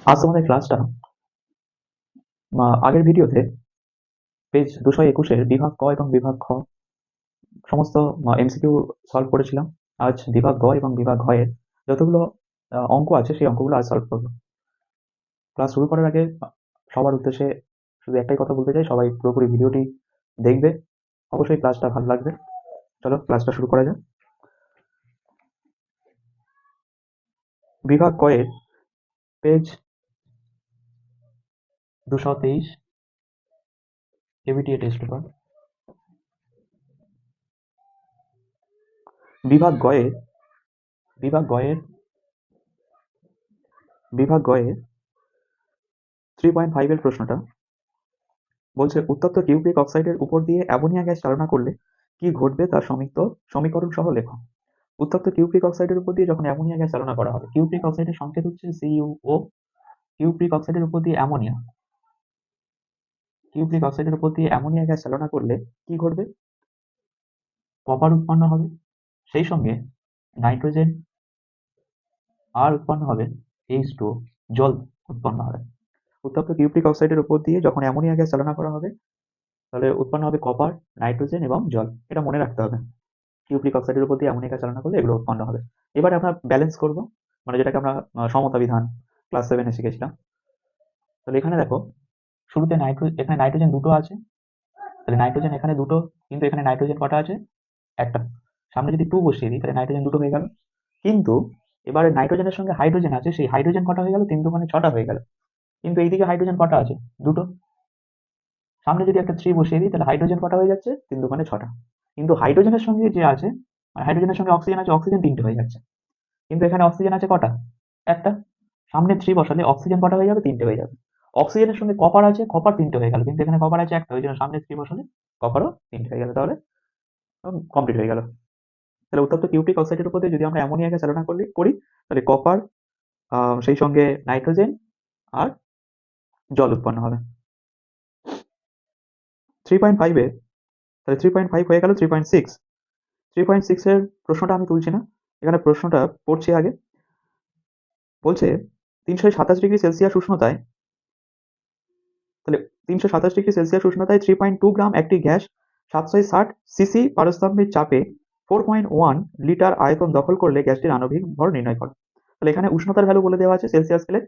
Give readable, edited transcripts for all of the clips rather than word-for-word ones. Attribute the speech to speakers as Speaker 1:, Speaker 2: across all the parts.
Speaker 1: আজ তোমাদের ক্লাসটা আগের ভিডিওতে পেজ 221-এর বিভাগ ক এবং বিভাগ খ সমস্ত এমসিকিউ সলভ করেছিলাম। আজ বিভাগ গ এবং বিভাগ ঘ এর যতগুলো অঙ্ক আছে সেই অঙ্কগুলো আজ সলভ করবো। ক্লাস শুরু করার আগে সবার উদ্দেশ্যে শুধু একটাই কথা বলতে চাই, সবাই পুরোপুরি ভিডিওটি দেখবে, অবশ্যই ক্লাসটা ভালো লাগবে। চলো ক্লাসটা শুরু করা যাক। বিভাগ ক এর পেজ 223 এবিটিএ টেস্ট পেপার। বিভাগ গ এর বিভাগ গ এর বিভাগ গ এর 3.5 এর প্রশ্নটা বলছে, উত্তপ্ত কিউপ্রিক অক্সাইডের উপর দিয়ে অ্যামোনিয়া গ্যাস চালনা করলে কি ঘটবে তার সমীকরণ সহ লেখো। উত্তপ্ত কিউপ্রিক অক্সাইডের উপর দিয়ে যখন অ্যামোনিয়া গ্যাস চালনা করা হবে, কিউপ্রিক অক্সাইডের সংকেত হচ্ছে CuO। কিউপ্রিক অক্সাইডের উপর দিয়ে অ্যামোনিয়া গ্যাস চালনা করলে কি ঘটবে? কপার উৎপন্ন হবে, সেই সঙ্গে নাইট্রোজেন আর উৎপন্ন হবে H2O, জল উৎপন্ন হবে। উত্তপ্ত কিউপ্রিক অক্সাইডের উপর দিয়ে যখন অ্যামোনিয়া গ্যাস চালনা করা হবে, তাহলে উৎপন্ন হবে কপার, নাইট্রোজেন এবং জল। এটা মনে রাখতে হবে। কিউপ্রিক অক্সাইডের উপর দিয়ে অ্যামোনিয়া গ্যাস চালনা করলে এগুলো উৎপন্ন হবে। এবারে আমরা ব্যালেন্স করব, মানে যেটাকে আমরা সমতা বিধান ক্লাস 7-এ শিখেছিলাম। তাহলে এখানে দেখো, শুরুতে এখানে নাইট্রোজেন দুটো আছে, তাহলে নাইট্রোজেন এখানে দুটো, কিন্তু এখানে নাইট্রোজেন কটা আছে? একটা। সামনে যদি 2 বসিয়ে দিই তাহলে নাইট্রোজেন দুটো হয়ে গেল। কিন্তু এবারে নাইট্রোজেনের সঙ্গে হাইড্রোজেন আছে, সেই হাইড্রোজেন কটা হয়ে গেল? 3 দুগুণে 6টা হয়ে গেল। কিন্তু এইদিকে হাইড্রোজেন কটা আছে? দুটো। সামনে যদি একটা 3 বসিয়ে দিই তাহলে হাইড্রোজেন কটা হয়ে যাচ্ছে? 3 দুগুণে 6টা। কিন্তু হাইড্রোজেনের সঙ্গে যে আছে, হাইড্রোজেনের সঙ্গে অক্সিজেন আছে, অক্সিজেন 3টে হয়ে যাচ্ছে। কিন্তু এখানে অক্সিজেন আছে কটা? একটা। সামনে 3 বসালে অক্সিজেন কটা হয়ে যাবে? 3টে হয়ে যাবে। অক্সিজেনের সঙ্গে কপার আছে, কপার 3টে হয়ে গেল, কিন্তু এখানে কপার আছে একটা, ওই জন্য সামনে 3 বসালে কপারও 3টে হয়ে গেল। তাহলে কমপ্লিট হয়ে গেল। তাহলে উত্তপ্ত কিউপ্রিক অক্সাইডের উপর দিয়ে যদি আমরা অ্যামোনিয়াকে চালনা করি, তাহলে কপার, সেই সঙ্গে নাইট্রোজেন আর জল উৎপন্ন হবে। 3.5 এ তাহলে 3.5 হয়ে গেল 3.6। 3.6 এর প্রশ্নটা আমি তুলছি না, এখানে প্রশ্নটা পড়ছি আগে। বলছে 327 ডিগ্রি সেলসিয়াস উষ্ণতায়, তাহলে 327 ডিগ্রি সেলসিয়াস উষ্ণতায় 3.2 গ্রাম একটি গ্যাস 760 সিসি পারস্তম্ভের চাপে 4.1 লিটার আয়তন দখল করলে গ্যাসটির আণবিক ভর নির্ণয় করো। তাহলে এখানে উষ্ণতার ভ্যালু বলে দেওয়া আছে সেলসিয়াস স্কেলে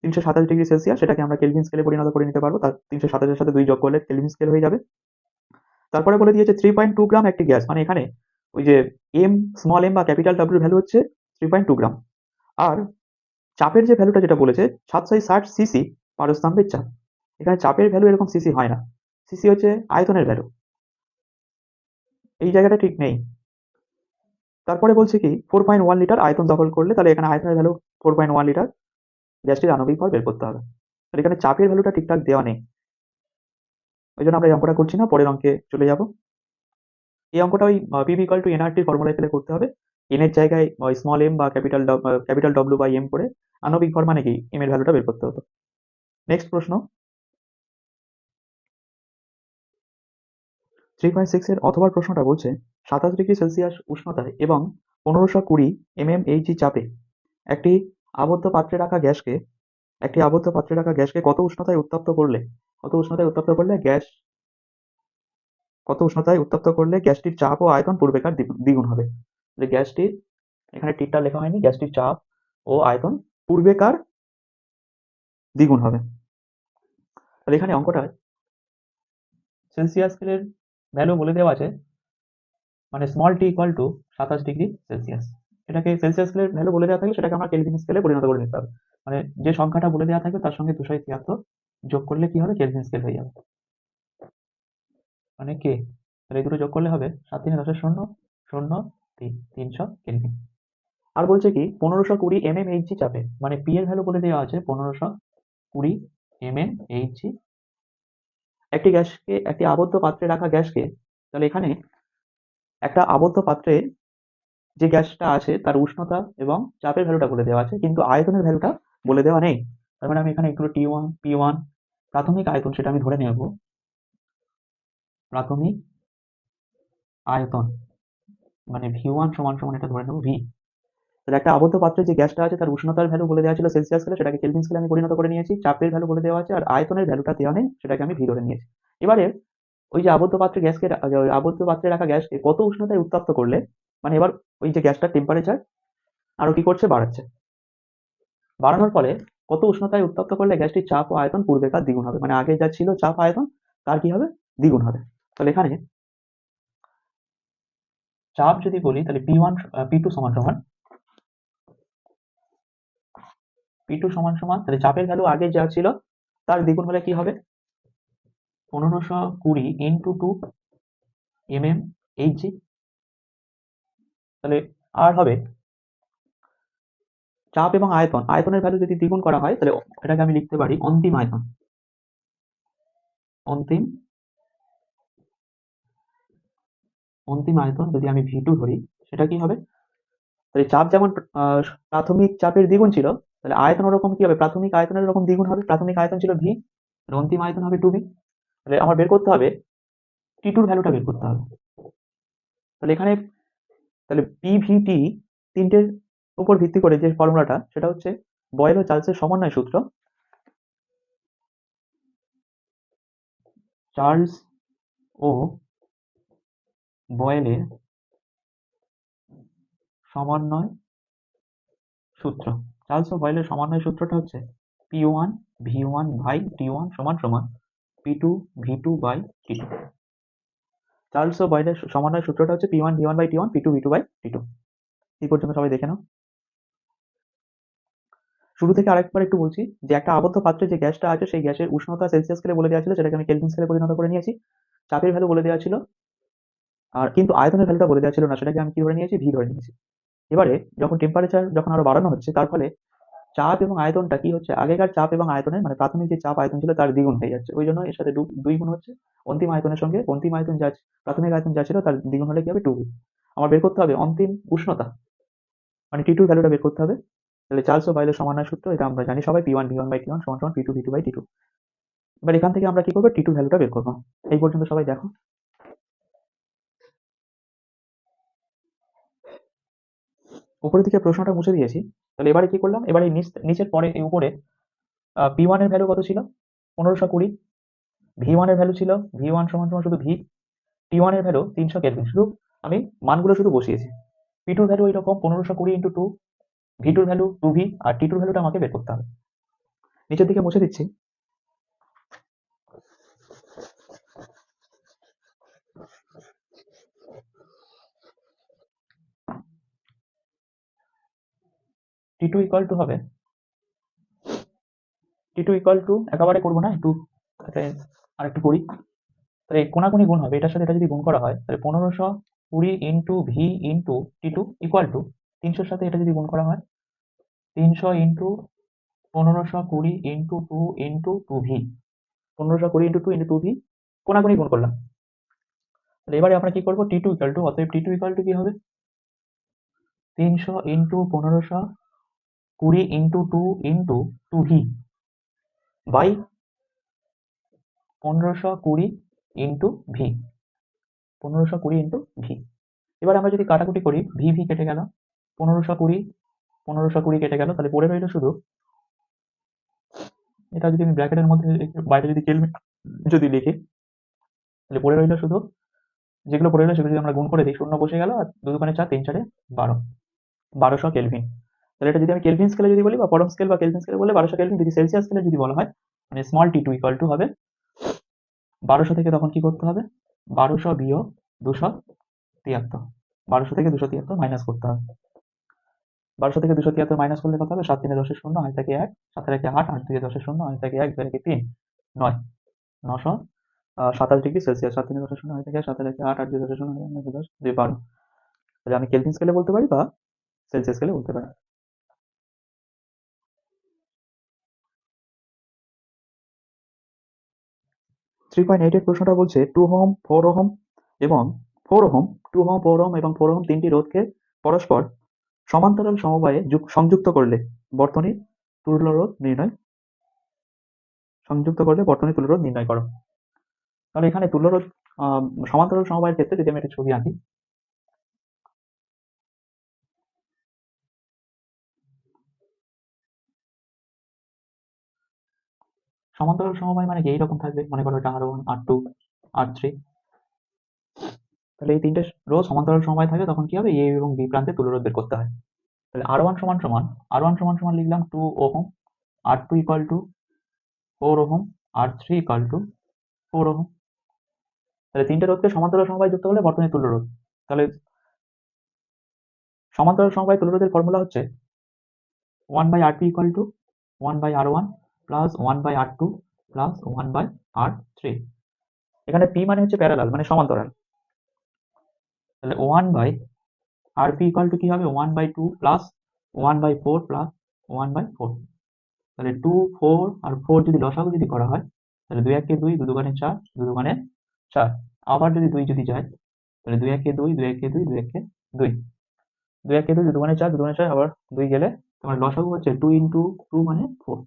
Speaker 1: 327 ডিগ্রি সেলসিয়াস, সেটাকে আমরা কেলভিন স্কেলে পরিণত করে নিতে পারবো। তার 327-এর সাথে 2 যোগ করলে কেলভিন স্কেল হয়ে যাবে। তারপরে বলে দিয়েছে 3.2 গ্রাম একটি গ্যাস, মানে এখানে ওই যে স্মল এম বা ক্যাপিটাল ডাব্লিউর ভ্যালু হচ্ছে 3.2 গ্রাম। আর চাপের যে ভ্যালুটা যেটা বলেছে 760 সিসি পারস্তম্ভের চাপ, এখানে চাপের ভ্যালু এরকম সিসি হয় না, সিসি হচ্ছে আয়তনের ভ্যালু, এই জায়গাটা ঠিক নেই। তারপরে বলছে কি 4.1 লিটার আয়তন দখল করলে, তাহলে এখানে আয়তনের ভ্যালু 4.1 লিটার, গ্যাসটির আণবিক ভর বের করতে হবে। তাহলে এখানে চাপের ভ্যালুটা ঠিকঠাক দেওয়া নেই, ওই জন্য আমরা এই অঙ্কটা করছি না, পরের অঙ্কে চলে যাব। এই অঙ্কটা ওই পিভি ইকুয়াল টু এনআরটির ফর্মুলায় ফেলে করতে হবে। এন এর জায়গায় ওই স্মল এম বা ক্যাপিটাল ডব্লিউ বাই এম করে আণবিক ভর মানে কি এম এর ভ্যালুটা বের করতে হতো। নেক্সট প্রশ্ন 3.6 এর অথবা প্রশ্নটা বলছে 27 ডিগ্রি সেলসিয়াস উষ্ণতায় এবং 1520 mmHg চাপে একটি আবদ্ধ পাত্রে রাখা গ্যাসকে কত উষ্ণতায় উত্তপ্ত করলে গ্যাসটির চাপ ও আয়তন পূর্বেকার দ্বিগুণ হবে। গ্যাসটির, এখানে টিটা লেখা হয়নি, গ্যাসটির চাপ ও আয়তন পূর্বেকার দ্বিগুণ হবে। তাহলে এখানে অঙ্কটা সেলসিয়াস স্কেলের ভ্যালু বলে দেওয়া আছে, মানে small T equal to 27 degree Celsius. এটাকে সেলসিয়াস স্কেলের ভ্যালু বলে দেওয়া থাকে, সেটাকে আমরা কেলভিন স্কেলে পরিণত করে নিতে হবে। মানে যে সংখ্যাটা বলে দেওয়া থাকবে তার সঙ্গে 273 যোগ করলে কি হবে? কেলভিন স্কেল হয়ে যাবে। মানে কে, তাহলে এই দুটো যোগ করলে হবে 7×10⁻³ 300 কেলভিন। আর বলছে কি 1520 mmHg চাপে, মানে পি এর ভ্যালু বলে দেওয়া আছে 1520 mmHg একটি আবদ্ধ পাত্রে রাখা গ্যাসকে। তাহলে এখানে একটা আবদ্ধ পাত্রে যে গ্যাসটা আছে তার উষ্ণতা এবং চাপের ভ্যালুটা বলে দেওয়া আছে, কিন্তু আয়তনের ভ্যালুটা বলে দেওয়া নেই। তার মানে আমি এখানে একটু P1 প্রাথমিক আয়তন, সেটা আমি ধরে নেব। প্রাথমিক আয়তন মানে V1 সমান সমান এটা ধরে নেব V। তাহলে একটা আবদ্ধ পাত্রে যে গ্যাসটা আছে তার উষ্ণতার ভ্যালু বলে দেওয়া ছিল সেলসিয়াস স্কেলে, সেটাকে কেলভিন স্কেলে আমি পরিণত করে নিয়েছি। চাপের ভ্যালু বলে দেওয়া আছে আর আয়তনের ভ্যালুটা দেওয়া নেই, সেটাকে আমি ভি ধরে নিয়েছি। এবারে ওই যে আবদ্ধ পাত্রে গ্যাসকে আবদ্ধ পাত্রে রাখা গ্যাসকে কত উষ্ণতায় উত্তপ্ত করলে, মানে এবার ওই যে গ্যাসটার টেম্পারেচার আরো কি করছে, বাড়াচ্ছে। বাড়ানোর ফলে কত উষ্ণতায় উত্তপ্ত করলে গ্যাসটির চাপ ও আয়তন পূর্বেকার দ্বিগুণ হবে, মানে আগে যা ছিল চাপ আয়তন তার কি হবে, দ্বিগুণ হবে। তাহলে এখানে চাপ যদি বলি তাহলে P1 P2 সমান সমান P2 সমান সমান তাহলে চাপের ভ্যালু আগে যা ছিল তার দ্বিগুণ হলে কি হবে, 1520 ইন্টু 2 mmHg। তাহলে আর হবে চাপ এবং আয়তন, আয়তনের ভ্যালু যদি দ্বিগুণ করা হয় তাহলে এটাকে আমি লিখতে পারি অন্তিম আয়তন। অন্তিম অন্তিম আয়তন যদি আমি V2 ধরি, সেটা কি হবে, তাহলে চাপ যেমন প্রাথমিক চাপের দ্বিগুণ ছিল, তাহলে আয়তন ওরকম কি হবে, প্রাথমিক আয়তনের ওরকম দ্বিগুণ হবে। প্রাথমিক আয়তন ছিল ভি, অন্তিম আয়তন হবে 2V। তাহলে আমার বের করতে হবে T2 ভ্যালুটা বের করতে হবে। তাহলে এখানে তাহলে পিভিটি তিনটের উপর ভিত্তি করে যে ফর্মুলাটা, সেটা হচ্ছে বয়েল ও চার্লসের সমন্বয় সূত্র। চার্লস ও বয়েলের সমন্বয় সূত্র। চার্লস ও বয়েলের সমন্বয় সূত্রটা হচ্ছে P1 V1 বাই T1 সমান সমান P2 V2 by T2। Charles ও বয়েলের সমন্বয় সূত্রটা হচ্ছে P1 V1 by T1 P2 V2 by T2। এই পর্যন্ত সবাই দেখে নাও। শুরু থেকে আরেকবার একটু বলছি যে একটা আবদ্ধ পাত্রে যে গ্যাসটা আছে সেই গ্যাসের উষ্ণতা সেলসিয়াস স্কেলে বলে দেওয়া ছিল, সেটাকে আমি কেলভিন স্কেলে পরিণত করে নিয়েছি। চাপের ভ্যালু বলে দেওয়া ছিল, আর কিন্তু আয়তনের ভ্যালুটা বলে দেওয়া ছিল না, সেটাকে আমি কি ধরে নিয়েছি, ভি ধরে নিয়েছি। এবারে যখন টেম্পারেচার যখন আরো বাড়ানো হচ্ছে, তার ফলে চাপ এবং আয়তনটা কি হচ্ছে, আগেকার চাপ এবং আয়তনের মানে প্রাথমিক যে চাপ আয়তন ছিল তার দ্বিগুণ হয়ে যাচ্ছে, ওই জন্য এর সাথে দুই গুণ হচ্ছে। অন্তিম আয়তনের সঙ্গে অন্তিম আয়তন যা প্রাথমিক আয়তন যা ছিল তার দ্বিগুণ হলে কি হবে, 2V। আমার বের করতে হবে অন্তিম উষ্ণতা, মানে T2 ভ্যালুটা বের করতে হবে। তাহলে চার্লস ও বয়েলের সমন্বয় সূত্র, এটা আমরা জানি সবাই, P1 V1 বাই T1 সমান সমান P2 V2 বাই T2। এবার এখান থেকে আমরা কি করবো, T2 ভ্যালুটা বের করবো। এই পর্যন্ত সবাই দেখো। উপরের দিকে প্রশ্নটা মুছে দিয়েছি। তাহলে এবারে কি করলাম, এবারে নিচের পরে এই উপরে P1 এর ভ্যালু কত ছিল, 1520। V1 এর ভ্যালু ছিল V1 সমান সমান শুধু ভি। T1 এর ভ্যালু 300 কেলভিন। শুধু আমি মানগুলো শুধু বসিয়েছি। P2 এর ভ্যালু এরকম 1520 ইন্টু 2, V2 এর ভ্যালু 2V, আর T2 এর ভ্যালুটা আমাকে বের করতে হবে। নিচের দিকে মুছে দিচ্ছি। T2 ইকুয়াল টু হবে, T2 ইকুয়াল টু একেবারে করবো না, একটু আর একটু করি। তাহলে কোনাকুনি গুণ হবে, এটার সাথে এটা যদি গুণ করা হয় তাহলে 1520 into V into T2 equal to 300 সাথে এটা যদি গুণ করা হয় 300 into 1520 into 2 into 2V, 1520 into 2 into 2V, কোনাকুনি গুণ করলাম। তাহলে এবারে আমরা কি করবো, T2 ইকুয়াল টু, অতএব T2 ইকুয়াল টু কি হবে, 300 into 1520 into 2 into 2V by 1520 into V, 1520 into V. এবার আমরা যদি কাটাকুটি করি, ভি ভি কেটে গেল, 1520 1520 কেটে গেল, তাহলে পড়ে রইল শুধু, এটা যদি আমি ব্র্যাকেটের মধ্যে বাইরে যদি কেলভিন যদি লিখি, তাহলে পড়ে রইল শুধু, যেগুলো পড়ে রইলো সেগুলো যদি আমরা গুণ করে দিই, শূন্য বসে গেল, আর 2 দুগুণে 4, 3 4 12, 1200 কেলভিন। তাহলে এটা যদি আমি কেলভিন স্কেলে যদি বলি বা পরম স্কেল বা কেলভিন স্কেলে বলে 1200 কেলভিন। যদি সেলসিয়াস স্কেলে যদি বলা হয়, মানে স্মল T2 ইকুয়াল টু হবে 1200 থেকে, তখন কি করতে হবে, 1200 বিয়োগ 273, 1200 থেকে 273 মাইনাস করতে হবে। 1200 থেকে 273 মাইনাস করলে কত হবে, 7 3 10 শূন্য, 5 থাকে 1, 7 একে 8, 8 2 10 শূন্য, 5 থাকে 1, 2 একে 3, 9, 927 ডিগ্রি সেলসিয়াস। 7 3 10 শূন্য, 5 থাকে 7 একে 8, 8 2 10 শূন্য, 9 10 2 12। তাহলে আমি কেলভিন স্কেলে বলতে পারি বা সেলসিয়াস স্কেলে বলতে পারি। 3.8 এর প্রশ্নটা বলছে 2 ওহম 4 ওহম এবং 4 ওহম 2 ওহম 4 ওহম এবং 4 ওহম তিনটি রোধকে পরস্পর সমান্তরাল সমবায়ে সংযুক্ত করলে বর্তনীর তুল্যরোধ নির্ণয় করো। তাহলে এখানে তুল্যরোধ সমান্তরাল সমবায়ের ক্ষেত্রে যদি আমি একটা ছবি আঁকি, সমান্তরাল সমবায় মানে কি এইরকম থাকবে, মনে করো এটা R1 R2 R3, তাহলে এই তিনটে রো সমান্তরাল সমবায় থাকে, তখন কি হবে, এ এবং বি প্রান্তে তুল্যরোধ বের করতে হয়। তাহলে R1 লিখলাম 2 ohm, R2 equal to 4 ohm, R3 equal to 4 ohm. তাহলে তিনটে রোধকে সমান্তরাল সমবায় যুক্ত করলে বর্তনী তুল্য রোধ। তাহলে সমান্তরাল সমবায় তুল্য রোধের ফর্মুলা হচ্ছে 1/RP equal to 1/R1 plus 1/R2 plus 1/R3। এখানে P মানে হচ্ছে প্যারালাল, মানে সমান্তরাল। তাহলে 1/RP ইকুয়াল টু কি হবে, 1/2 প্লাস 1/4 প্লাস 1/4। তাহলে 2 4 আর 4 যদি লসাগু যদি করা হয়, তাহলে 2 একে 2, 2 দুগুণে 4, 2 দুগুণে 4। আবার যদি 2 যদি যায়, তাহলে 2 একে 2, 2 একে 2, 2 একে 2, 2 একে 2, 2 দুগুণে 4, 2 দুগুণে 4, আবার 2 গেলে তোমার লসাগু হচ্ছে 2 ইন্টু 2 মানে 4।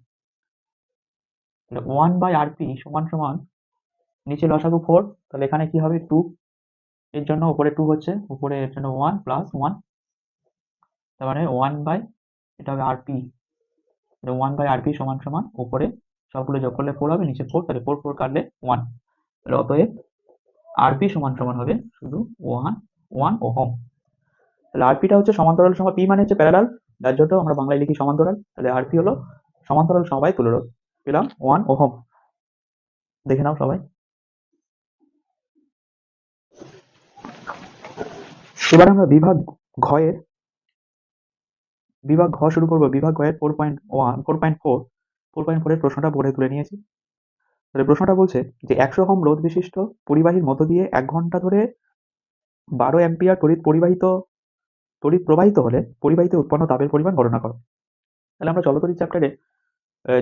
Speaker 1: তাহলে 1/RP সমান সমান নিচে লসাগু 4, তাহলে এখানে কি হবে 2, এর জন্য উপরে 2 হচ্ছে, উপরে এর জন্য 1 প্লাস 1, তার মানে 1 বাই, এটা হবে RP, 1/RP সমান সমান উপরে সবগুলো যোগ করলে 4 হবে, নিচে 4, তাহলে 4 4 কাটলে 1। তাহলে অতএব RP সমান সমান হবে শুধু 1 ওহম। তাহলে RP টা হচ্ছে সমান্তরাল সমবায়, P মানে হচ্ছে প্যারালাল, যার জন্য আমরা বাংলায় লিখি সমান্তরাল। তাহলে RP হলো সমান্তরাল সমবায় তুল্যরোধ, পেলাম 1 ওহম। দেখে নাও সবাই। এবার আমরা বিভাগ ঘ শুরু করবো। বিভাগ ঘ এর 4.4 এর প্রশ্নটা বোর্ডে তুলে নিয়েছি। তাহলে প্রশ্নটা বলছে যে 100 ওহম রোধ বিশিষ্ট পরিবাহীর মধ্য দিয়ে 1 ঘন্টা ধরে 12 অ্যাম্পিয়ার তড়িৎ প্রবাহিত হলে পরিবাহীতে উৎপন্ন তাপের পরিমাণ গণনা করো। তাহলে আমরা চলতড়িৎ চ্যাপ্টারে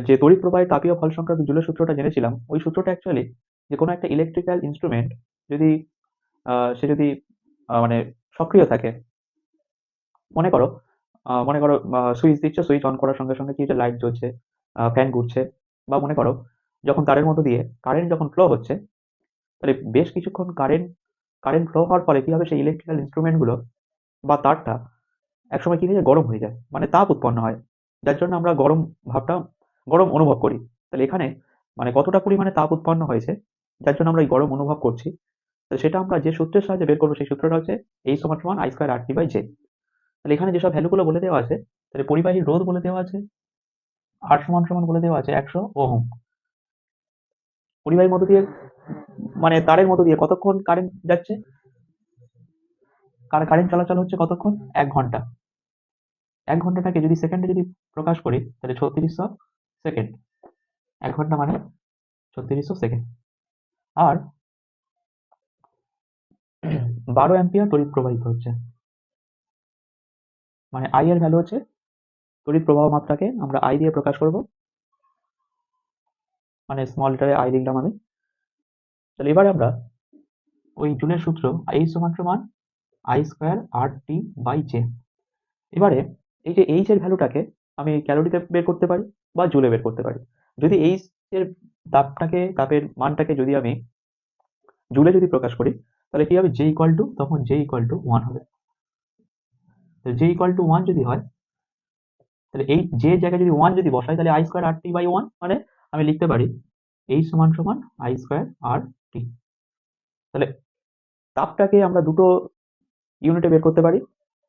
Speaker 1: যে তড়িৎ প্রবাহের তাপীয় ফল সংক্রান্ত জুলের সূত্রটা জেনেছিলাম, ওই সূত্রটা অ্যাকচুয়ালি যে কোনো একটা ইলেকট্রিক্যাল ইনস্ট্রুমেন্ট যদি সে যদি মানে সক্রিয় থাকে, মনে করো সুইচ দিচ্ছ, সুইচ অন করার সঙ্গে সঙ্গে কি হচ্ছে, লাইট জ্বলছে, ফ্যান ঘুরছে, বা মনে করো যখন তারের মধ্য দিয়ে কারেন্ট যখন ফ্লো হচ্ছে, তাহলে বেশ কিছুক্ষণ কারেন্ট ফ্লো হওয়ার ফলে কি হবে, সেই ইলেকট্রিক্যাল ইনস্ট্রুমেন্ট গুলো বা তারটা একসময় কি হয়ে যায়, গরম হয়ে যায়, মানে তাপ উৎপন্ন হয়, যার জন্য আমরা গরম অনুভব করি। তাহলে এখানে মানে কতটা পরিমাণে তাপ উৎপন্ন হয়েছে, যার জন্য আমরা এই গরম অনুভব করছি, তো সেটা আমরা যে সূত্রের সাহায্যে বের করবো, সেই সূত্রটা হচ্ছে H সমান সমান I²RT/J। তাহলে এখানে যেসব ভ্যালুগুলো বলে দেওয়া আছে, তাহলে পরিবাহীর রোধ বলে দেওয়া আছে, R সমান সমান বলে দেওয়া আছে 100 ওহম। পরিবাহীর মধ্য দিয়ে মানে তারের মধ্য দিয়ে কতক্ষণ কারেন্ট যাচ্ছে, কারেন্ট চলাচল হচ্ছে কতক্ষণ, 1 ঘন্টা। 1 ঘন্টাটাকে যদি সেকেন্ডে যদি প্রকাশ করি, তাহলে 3600 সেকেন্ড। 1 ঘন্টা মানে 3600 সেকেন্ড। আর 12 অ্যাম্পিয়ার তড়িৎ প্রবাহিত হচ্ছে, মানে I এর ভ্যালু হচ্ছে, তড়িৎ প্রবাহ মাত্রাকে আমরা I দিয়ে প্রকাশ করব, মানে স্মল লেটারে I লিখলাম আমি। তাহলে এবারে আমরা ওই জুলের সূত্র H সমান সমান I²RT/J। এবারে এই যে H এর ভ্যালুটাকে আমি ক্যালোরিতে বের করতে পারি বা জুলে বের করতে পারি। যদি H এর তাপের মানটাকে যদি আমি জুলে যদি প্রকাশ করি, তাহলে কি হবে, J ইকুয়াল টু, তখন J ইকুয়াল টু 1 হবে। তো J ইকুয়াল টু 1 যদি হয়, তাহলে এই J এর জায়গায় যদি 1 যদি বসাই, তাহলে I²RT/1, মানে আমি লিখতে পারি H সমান সমান I²RT। তাহলে তাপটাকে আমরা দুটো ইউনিটে বের করতে পারি,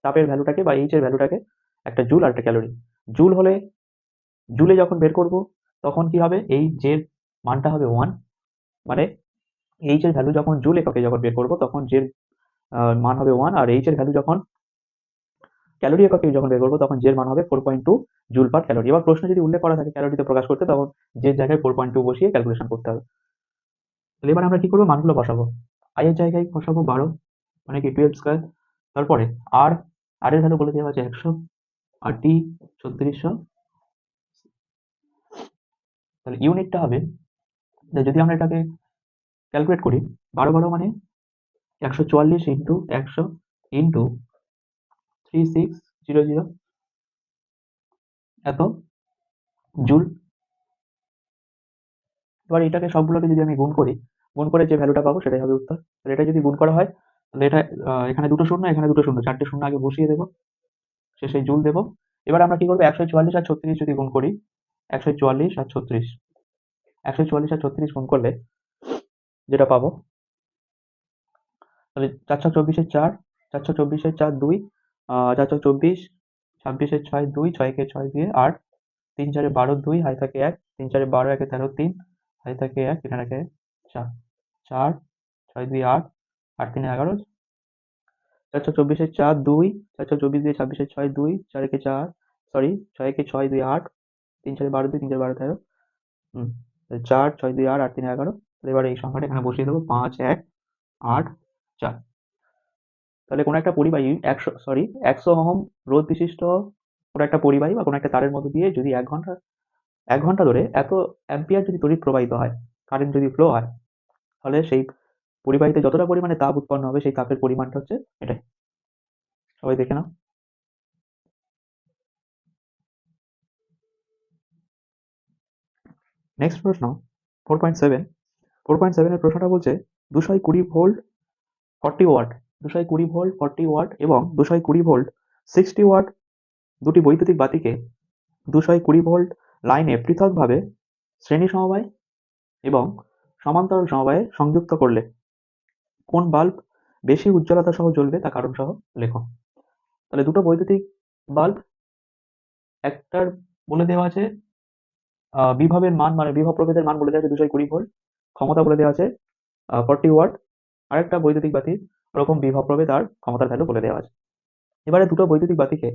Speaker 1: তাপের ভ্যালুটাকে বা H এর ভ্যালুটাকে, একটা জুল আর একটা ক্যালোরি। জুল হলে জুলে যখন বের করব, তখন কি হবে, এই J এর মানটা হবে 1, মানে H এর ভ্যালু যখন জুল এককে যখন বের করব, তখন J এর মান হবে 1, আর H এর ভ্যালু যখন ক্যালোরি এককে যখন বের করবো, তখন J এর মান হবে 4.2 জুল পার ক্যালোরি। এবার প্রশ্ন যদি উল্লেখ করা থাকে ক্যালোরিতে প্রকাশ করতে, তখন J এর জায়গায় 4.2 বসিয়ে ক্যালকুলেশন করতে হবে। তাহলে এবার আমরা কি করবো, মানগুলো বসাবো। I এর জায়গায় বসাবো 12, মানে কি 12 স্কয়ার। তারপরে আর এর ভ্যালু বলে দেওয়া আছে 100, আর টি 3600। তাহলে ইউনিটটা হবে, যদি আমরা এটাকে ক্যালকুলেট করি, 12 মানে 144 ইন্টু 100 ইন্টু 3600 এত জুল। এবার এটাকে সবগুলোকে যদি আমি গুণ করি, গুণ করে যে ভ্যালুটা পাবো সেটাই হবে উত্তর। তাহলে এটা যদি গুণ করা হয়, তাহলে এটা এখানে দুটো শূন্য, এখানে দুটো শূন্য, 4টে শূন্য আগে বসিয়ে দেবো, শেষে জুল দেবো। এবার আমরা কি করবো, 144 আর 36 যদি গুণ করি, 144 আর 36, 144 আর 36 গুণ করলে যেটা পাবো, তাহলে 424-এর 4, 424-এর 4 2, 424, 26-এর 6 2, 6 কে 6 দিয়ে 8, 3 4 12 2, হাতে থাকে 1, 3 4 12 1 13 3, হাতে থাকে 1, এখানে থাকে 4, 4 6 2 8, 8 3 11, 424-এর 4 2, 424 দিয়ে 26-এর 6 2, 4 একে 4, সরি 6 একে 6 2 8, 3 4 12 2, 3 4 12 13, 4 6 2 8, 8 3 11। এবারে এই সংখ্যাটা এখানে বসিয়ে দেবো, 5 1 8 4। তাহলে কোনো একটা পরিবাহী 100 ওহম রোধ বিশিষ্ট কোনো একটা পরিবাহী বা কোনো একটা তারের মধ্য দিয়ে যদি 1 ঘন্টা ধরে এত অ্যাম্পিয়ার যদি তড়িৎ প্রবাহিত হয়, কারেন্ট যদি ফ্লো হয়, তাহলে সেই পরিবাহীতে যতটা পরিমাণে তাপ উৎপন্ন হবে সেই তাপের পরিমাণটা হচ্ছে এটাই। সবাই দেখে নাও। নেক্সট প্রশ্ন 4.7। 4.7 এর প্রশ্নটা বলছে 220 ভোল্ট 40 ওয়াট, 220 ভোল্ট 40 ওয়াট এবং 220 ভোল্ট 60 ওয়াট দুটি বৈদ্যুতিক বাতিকে 220 ভোল্ট লাইনে পৃথকভাবে শ্রেণী সমবায় এবং সমান্তরাল সমবায়ে সংযুক্ত করলে কোন বাল্ব বেশি উজ্জ্বলতা সহ জ্বলবে তা কারণ সহ লেখো। তাহলে দুটো বৈদ্যুতিক বাল্ব, একটার বলে দেওয়া আছে বিভবের মান, মানে বিভব প্রভেদের মান বলে দেওয়া আছে 220 ভোল্ট, ক্ষমতা বলে দেওয়া আছে 40 ওয়াট। আরেকটা বৈদ্যুতিক বাতির ওরকম বিভব প্রভেদ আর ক্ষমতার ভ্যালু বলে দেওয়া আছে। এবারে দুটো বৈদ্যুতিক বাতিকে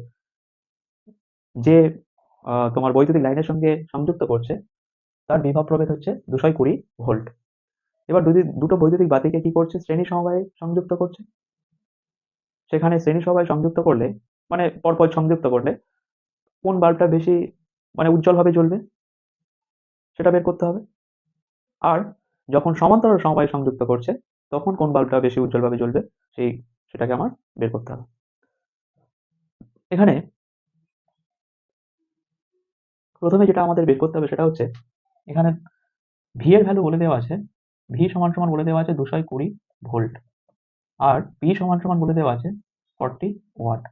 Speaker 1: যে তোমার বৈদ্যুতিক লাইনের সঙ্গে সংযুক্ত করছে তার বিভব প্রভেদ হচ্ছে 220 ভোল্ট। এবার দুটো বৈদ্যুতিক বাতিকে কি করছে, শ্রেণী সমবায়ে সংযুক্ত করছে। সেখানে শ্রেণী সমবায়ে সংযুক্ত করলে, মানে পরপর সংযুক্ত করলে কোন বাল্বটা বেশি মানে উজ্জ্বলভাবে জ্বলবে সেটা বের করতে হবে। আর যখন সমান্তরাল সমবায়ে সংযুক্ত করছে তখন কোন বাল্বটা বেশি উজ্জ্বলভাবে জ্বলবে সেটাকে আমার বের করতে হবে। এখানে প্রথমে যেটা আমাদের বের করতে হবে সেটা হচ্ছে, এখানে ভি এর ভ্যালু বলে দেওয়া আছে, ভি সমান সমান বলে দেওয়া আছে 220 ভোল্ট, আর পি সমান সমান বলে দেওয়া আছে 40 ওয়াট।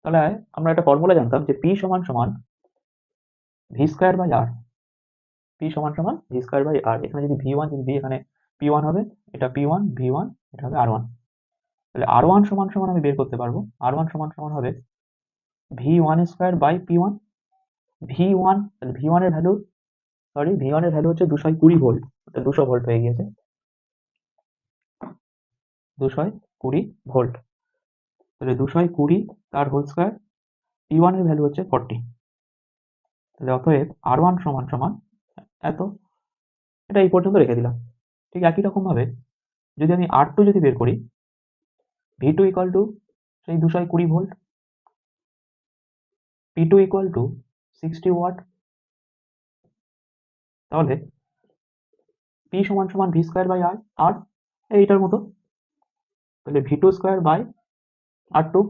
Speaker 1: তাহলে আমরা একটা ফর্মুলা জানতাম যে পি সমান সমান V square by R, P সমান সমান ভি স্কোয়ার বাই আর। এখানে যদি ভি ওয়ান যদি দিই, এখানে পি ওয়ান হবে, এটা পি ওয়ান, ভি ওয়ান, এটা হবে আর ওয়ান। তাহলে আর ওয়ান সমান সমান আমি বের করতে পারবো, আর ওয়ান সমান সমান হবে V one square by P one. V one, তাহলে ভি ওয়ান এর ভ্যালু, ভি ওয়ান এর ভ্যালু হচ্ছে 220 ভোল্ট, 200 ভোল্ট হয়ে গিয়েছে, 220 ভোল্ট। তাহলে 220 তার হোল স্কোয়ার, পি ওয়ান এর ভ্যালু হচ্ছে 40। তাহলে অতএব আর ওয়ান সমান সমান এত। এটা এই পর্যন্ত রেখে দিলাম। ঠিক একই রকম ভাবে যদি আমি আর টু যদি বের করি, ভি টু ইকুয়াল টু সেই 220 volt, P two equal to 60 watt. তাহলে পি সমান সমান ভি স্কোয়ার বাই আর, আর এইটার মতো। তাহলে V two square by R two,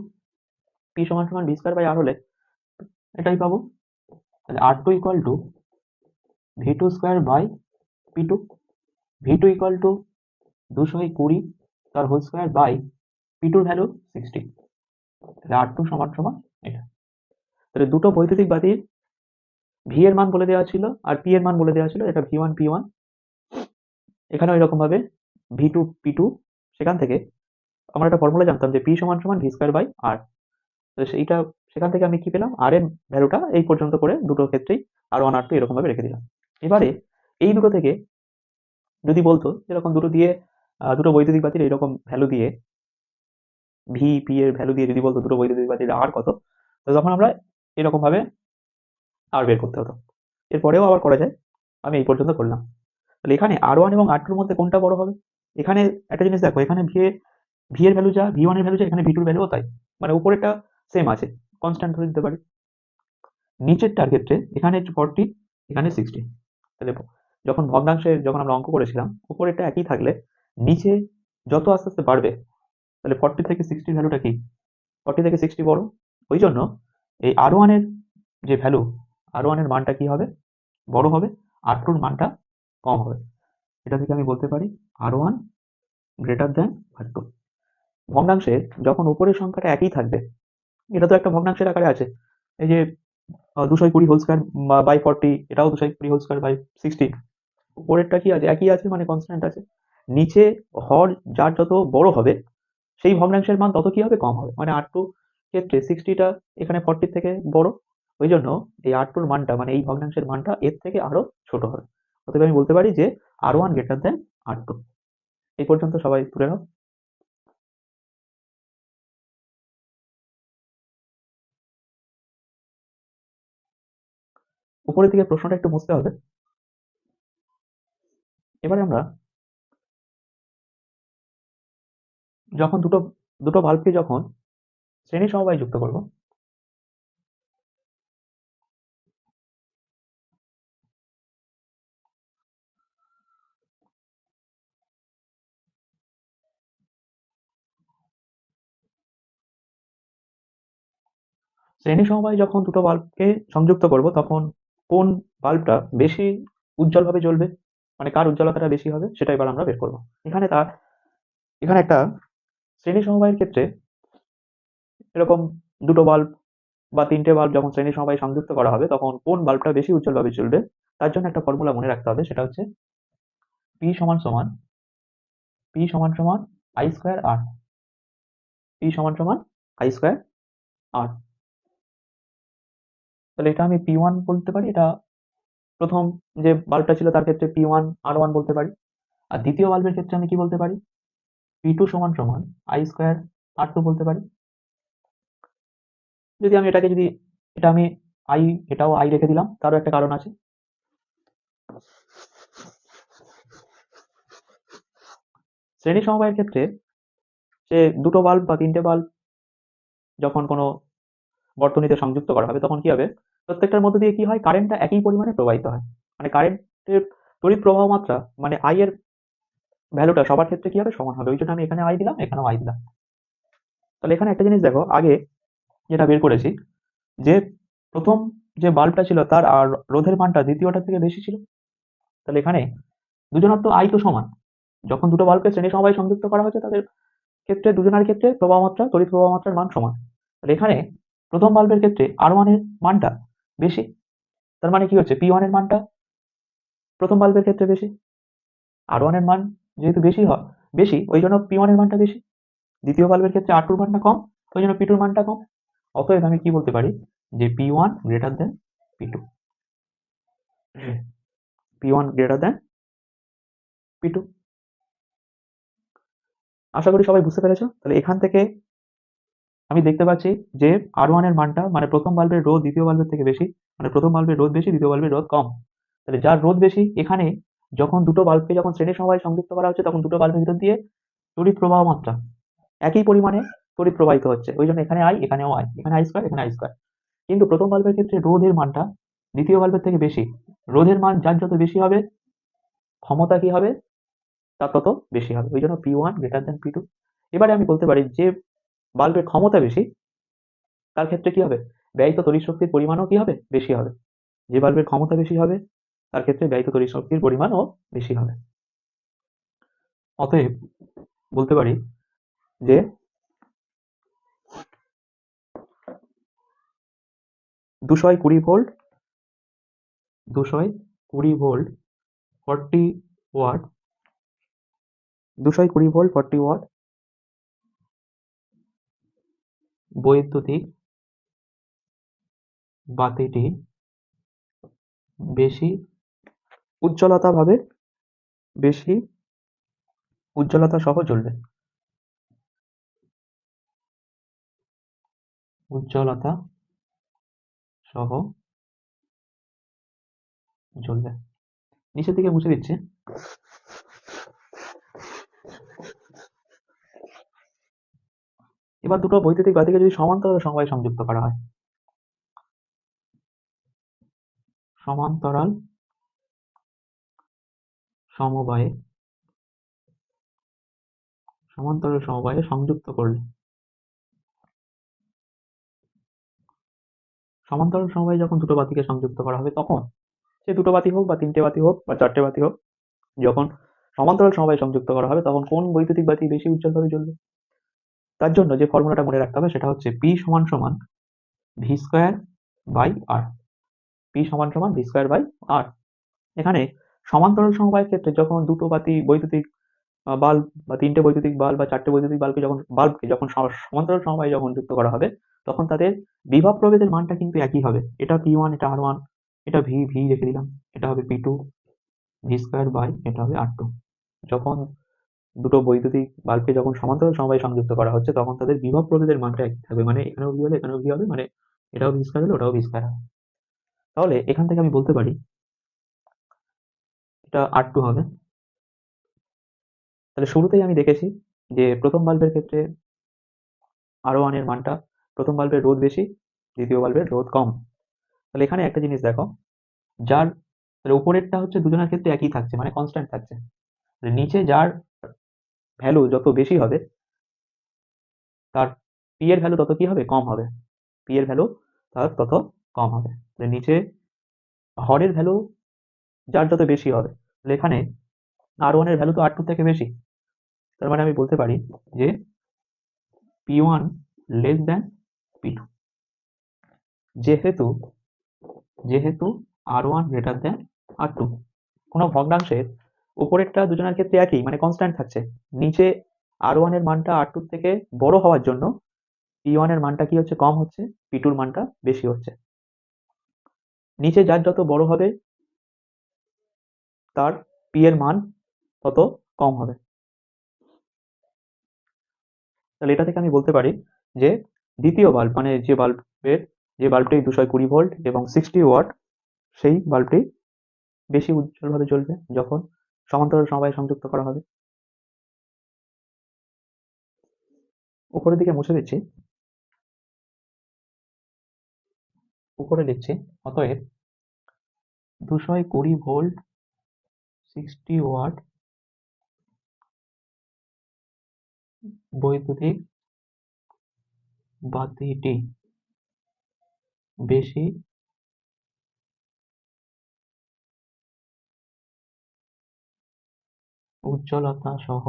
Speaker 1: P সমান সমান ভি স্কোয়ার বাই আর হলে এটাই পাবো। তাহলে R two equal to V two square by P two, V two equal to 220 তার হোল স্কোয়ার বাই পি টুর ভ্যালু 60। তাহলে আর টু সমান সমান এটা। তাহলে দুটো বৈদ্যুতিক বাতির ভি এর মান বলে দেওয়া ছিল আর পি এর মান বলে দেওয়া ছিল, এটা ভি ওয়ান পি ওয়ান। এখানেও এরকম ভাবে ভি টু পি টু, সেখান থেকে আমরা একটা ফর্মুলা জানতাম যে পি সমান সমান ভি স্কোয়ার বাই আর। তো সেইটা, সেখান থেকে আমি কি পেলাম, আর এর ভ্যালুটা এই পর্যন্ত করে দুটো ক্ষেত্রেই আর ওয়ান আর টু এরকম ভাবে রেখে দিলাম। এবারে এই দুটো থেকে যদি বলতো এরকম দুটো দিয়ে, দুটো বৈদ্যুতিক বাতির এইরকম ভ্যালু দিয়ে, ভি পি এর ভ্যালু দিয়ে যদি বলতো দুটো বৈদ্যুতিক বাতির আর কত, তো তখন আমরা এরকম ভাবে আর বের করতে হতো। এরপরেও আবার করা যায়, আমি এই পর্যন্ত করলাম। তাহলে এখানে আর ওয়ান এবং আর টুর মধ্যে কোনটা বড় হবে? এখানে একটা জিনিস দেখো, এখানে ভি এর ভ্যালু যা, ভি ওয়ান এর ভ্যালু যা, এখানে ভি টুর ভ্যালুও তাই, মানে উপরেরটা সেম আছে, কনস্ট্যান্ট ধরে দিতে পারি। নিচেরটার ক্ষেত্রে এখানে 40, এখানে 60। তাহলে যখন ভগ্নাংশে যখন আমরা অঙ্ক করেছিলাম, উপরেরটা একই থাকলে নিচে যত আস্তে আস্তে বাড়বে, তাহলে 40 থেকে 60 ভ্যালুটা কি, 40 থেকে 60 বড়। ওই জন্য এই আর ওয়ান এর যে ভ্যালু, আর ওয়ান এর মানটা কি হবে, বড় হবে, আর টুর মানটা কম হবে। এটা থেকে আমি বলতে পারি আর ওয়ান গ্রেটার দ্যান আর টু। ভগ্নাংশে যখন উপরের সংখ্যাটা একই থাকবে, এটা তো একটা ভগ্নাংশের আকারে আছে, এই যে 220 হোল স্কোয়ার বাই 40, এটাও 220 হোল স্কোয়ার বাই 60। উপরেরটা কি আছে, একই আছে, মানে কনস্ট্যান্ট আছে। নিচে হর যার যত বড় হবে সেই ভগ্নাংশের মান তত কি হবে, কম হবে। মানে R2 ক্ষেত্রে 60টা এখানে 40 থেকে বড়, ওই জন্য এই R2 এর মানটা, মানে এই ভগ্নাংশের মানটা এর থেকে আরো ছোট হবে। অতএব আমি বলতে পারি যে R1 গ্রেটার দেন R2। এই পর্যন্ত সবাই তুলে নাও। উপরের দিকে প্রশ্নটা একটু মুছতে হবে। এবারে আমরা যখন দুটো দুটো বাল্বকে যখন শ্রেণী সমবায় যুক্ত করব, শ্রেণী সমবায় যখন দুটো বাল্বকে সংযুক্ত করব, তখন কোন বাল্বটা বেশি উজ্জ্বলভাবে জ্বলবে, মানে কার উজ্জ্বলতাটা বেশি হবে, সেটা এবার আমরা বের করব। এখানে তার এখানে একটা শ্রেণী সমবায়ের ক্ষেত্রে এরকম দুটো বাল্ব বা তিনটে বাল্ব যখন শ্রেণী সমবায়ে সংযুক্ত করা হবে, তখন কোন বাল্বটা বেশি উজ্জ্বলভাবে জ্বলবে তার জন্য একটা ফর্মুলা মনে রাখতে হবে। সেটা হচ্ছে P সমান সমান I স্কোয়ার আর। P সমান সমান I স্কোয়ার আর। তাহলে এটা আমি P1 বলতে পারি, এটা প্রথম যে বাল্বটা ছিল তার ক্ষেত্রে P1R1 বলতে পারি। আর দ্বিতীয় বাল্বের ক্ষেত্রে আমি কি বলতে পারি, P2 সমান সমান I স্কোয়ার R2 বলতে পারি। যদি আমি এটাকে যদি এটা আমি আই এটাও আই রেখে দিলাম, তারও একটা কারণ আছে। শ্রেণী সমবায়ের ক্ষেত্রে যে দুটো বাল্ব বা তিনটে বাল্ব যখন কোনো বর্তনীতে সংযুক্ত করা হবে, তখন কি হবে, প্রত্যেকটার মধ্যে দিয়ে কি হয়, কারেন্টটা একই পরিমাণে প্রবাহিত হয়। মানে কারেন্টের তড়িৎ প্রবাহ মাত্রা, মানে আই এর ভ্যালুটা সবার ক্ষেত্রে কি হবে, সমান হবে। ওই জন্য আমি এখানে আই দিলাম, এখানেও আই দিলাম। তাহলে এখানে একটা জিনিস দেখো, আগে যেটা বের করেছি, যে প্রথম যে বাল্বটা ছিল তার আর রোধের মানটা দ্বিতীয়টা থেকে বেশি ছিল। তাহলে এখানে দুজনের তো আই তো সমান। যখন দুটো বাল্বকে শ্রেণী সমবায়ে সংযুক্ত করা হয়েছে, তাদের ক্ষেত্রে দুজনের ক্ষেত্রে প্রবাহ মাত্রা, তড়িৎ প্রবাহ মাত্রার মান সমান। তাহলে এখানে প্রথম বাল্বের ক্ষেত্রে R1 এর মানটা বেশি। তার মানে কি হচ্ছে, P1 এর মানটা প্রথম বাল্বের ক্ষেত্রে বেশি। R1 এর মান যেহেতু বেশি, ওই জন্য P1 এর মানটা বেশি। দ্বিতীয় বাল্বের ক্ষেত্রে R2 এর মানটা কম, ওই জন্য P2 এর মানটা কম। অতএব আমি কি বলতে পারি, যে P1 greater than P2। P1 greater than P2। আশা করি সবাই বুঝতে পেরেছো। তাহলে এখান থেকে আমি দেখতে পাচ্ছি যে R1 এর মানটা, মানে প্রথম বাল্বের রোধ দ্বিতীয় বাল্বের থেকে বেশি, মানে প্রথম বাল্বের রোধ বেশি, দ্বিতীয় বাল্বের রোধ কম। তাহলে যার রোধ বেশি, এখানে যখন দুটো বাল্বকে যখন শ্রেণী সমবায়ে সংযুক্ত করা হচ্ছে, তখন দুটো বাল্বের ভিতর দিয়ে তড়িৎ প্রবাহ মাত্রা একই পরিমাণে তড়িৎ প্রবাহিত হচ্ছে। ওই জন্য এখানে আই, এখানেও আই, এখানে আই স্কোয়ার, এখানে আই স্কোয়ার। কিন্তু প্রথম বাল্বের ক্ষেত্রে রোধের মানটা দ্বিতীয় বাল্বের থেকে বেশি। রোধের মান যার যত বেশি হবে, ক্ষমতা কি হবে, তার তত বেশি হবে। ওই জন্য P1 গ্রেটার দেন P2। এবারে আমি বলতে পারি যে বাল্বের ক্ষমতা বেশি, তার ক্ষেত্রে কি হবে, ব্যয়িত তড়িৎ শক্তির পরিমাণও কি হবে, বেশি হবে। যে বাল্বের ক্ষমতা বেশি হবে, তার ক্ষেত্রে ব্যয়িত তড়িৎ শক্তির পরিমাণও বেশি হবে। অতএব বলতে পারি যে 220 volt 220 volt 40 watt 220 volt 40 watt বৈদ্যুতিক বাতিটি বেশি উজ্জ্বলতা ভাবে বেশি উজ্জ্বলতা সহ জ্বলবে। উজ্জ্বলতা সহ জ্বলবে। নিচের দিকে মুছে দিচ্ছি। এবার দুটো বৈদ্যুতিক বাতিকে যদি সমান্তরাল সমবায়ে সংযুক্ত করা হয়, সমান্তরাল সমবায়ে সংযুক্ত করলে, সমান্তরাল সমবায়ে যখন দুটো বাতিকে সংযুক্ত করা হবে, তখন সে দুটো বাতি হোক বা তিনটে বাতি হোক বা চারটে বাতি হোক, যখন সমান্তরাল সমবায়ে সংযুক্ত করা হবে, তখন কোন বৈদ্যুতিক বাতি বেশি উজ্জ্বলভাবে জ্বলবে। তার জন্য যে ফর্মুলাটা মনে রাখতে হবে, সেটা হচ্ছে P সমান সমান V square by R. P সমান সমান ভি স্কোয়ার বাই আর। এখানে সমান্তরাল সমবায়ের ক্ষেত্রে যখন দুটো বৈদ্যুতিক বাল্ব বা তিনটে বৈদ্যুতিক বাল্ব বা চারটে বৈদ্যুতিক বাল্বকে যখন সমান্তরাল সমবায়ে যখন যুক্ত করা হবে, তখন তাদের বিভব প্রভেদের মানটা কিন্তু একই হবে। এটা P1, এটা R1, এটা ভি রেখে দিলাম, এটা হবে P2 ভি স্কোয়ার বাই এটা হবে R2। যখন দুটো বৈদ্যুতিক বাল্বকে যখন সমান্তরাল সমবায়ে সংযুক্ত করা হচ্ছে, তখন তাদের বিভব প্রভেদের মানটা একই থাকবে। মানে এখানেও ভি হলে এখানেও ভি হবে, মানে এটাও ভি স্কোয়ার হলে ওটাও ভি স্কোয়ার হবে। তাহলে এখান থেকে আমি বলতে পারি এটা R2 হবে। তাহলে শুরুতেই আমি দেখেছি যে প্রথম বাল্বের ক্ষেত্রে R1 এর মানটা, প্রথম বাল্বের রোধ বেশি, দ্বিতীয় বাল্বের রোধ কম। তাহলে এখানে একটা জিনিস দেখো, যার তাহলে উপরেরটা হচ্ছে দুজনের ক্ষেত্রে একই থাকছে, মানে কনস্ট্যান্ট থাকছে। নিচে যার ভ্যালু যত বেশি হবে, তার পি এর ভ্যালু তত কি হবে, কম হবে। পি এর ভ্যালু তার তত কম হবে। নিচে হরের ভ্যালু যার যত বেশি হবে, তাহলে এখানে R1 এর ভ্যালু তো R2 থেকে বেশি। তার মানে আমি বলতে পারি যে P1 লেস দ্যান P2। যেহেতু যেহেতু R1 গ্রেটার দ্যান R2, কোনো ভগ্নাংশের উপরেরটা দুজনের ক্ষেত্রে একই, মানে কনস্ট্যান্ট থাকছে। নিচে R1 এর মানটা R2 থেকে বড় হওয়ার জন্য P1 এর মানটা কি হচ্ছে, কম হচ্ছে, P2 এর মানটা বেশি হচ্ছে। নিচে যার যত বড় হবে, তার P এর মান তত কম হবে। তাহলে এটা থেকে আমি বলতে পারি যে দ্বিতীয় বাল্ব, মানে যে বাল্বটি 220 ভোল্ট এবং 60 ওয়াট, সেই বাল্বটি বেশি উজ্জ্বলভাবে জ্বলবে যখন সমান্তরাল সমবায়ে সংযুক্ত করা হবে। উপরের দিকে মুছে দিচ্ছি, উপরে লিখছি অতএব 220 ভোল্ট 60 ওয়াট বৈদ্যুতিক বাতিটি বেশি উজ্জ্বলতা সহ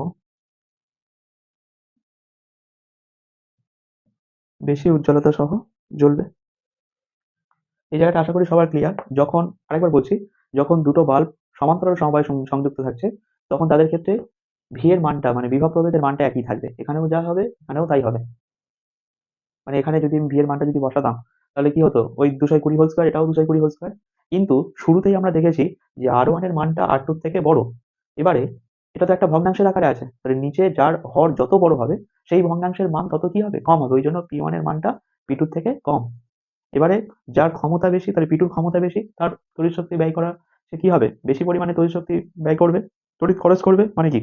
Speaker 1: জ্বলবে। এই জায়গাটা আশা করি সবার ক্লিয়ার। যখন, আরেকবার বলছি, যখন দুটো বাল্ব সমান্তরাল সমবায়ে সংযুক্ত থাকছে, তখন তাদের ক্ষেত্রে ভি এর মানটা, মানে বিভব প্রভেদের মানটা একই থাকবে। এখানেও যা হবে এখানেও তাই হবে। মানে এখানে যদি আমি ভি এর মানটা যদি বসাতাম, তাহলে কি হতো, ওই 220 হোল স্কোয়ার, এটাও 220 হোল স্কোয়ার। কিন্তু শুরুতেই আমরা দেখেছি যে R1 এর মানটা R2 থেকে বড়। এবারে এটা তো একটা ভগ্নাংশের আকারে আছে, তাহলে নিচে যার হর যত বড় হবে, সেই ভগ্নাংশের মান তত কি হবে, কম হবে। ওই জন্য P1 এর মানটা P2 থেকে কম। এবারে যার ক্ষমতা বেশি, তাহলে P2 ক্ষমতা বেশি, তার তড়িৎ শক্তি ব্যয় করা, সে কি হবে, বেশি পরিমাণে তড়িৎ শক্তি ব্যয় করবে, তড়িৎ খরচ করবে, মানে কি,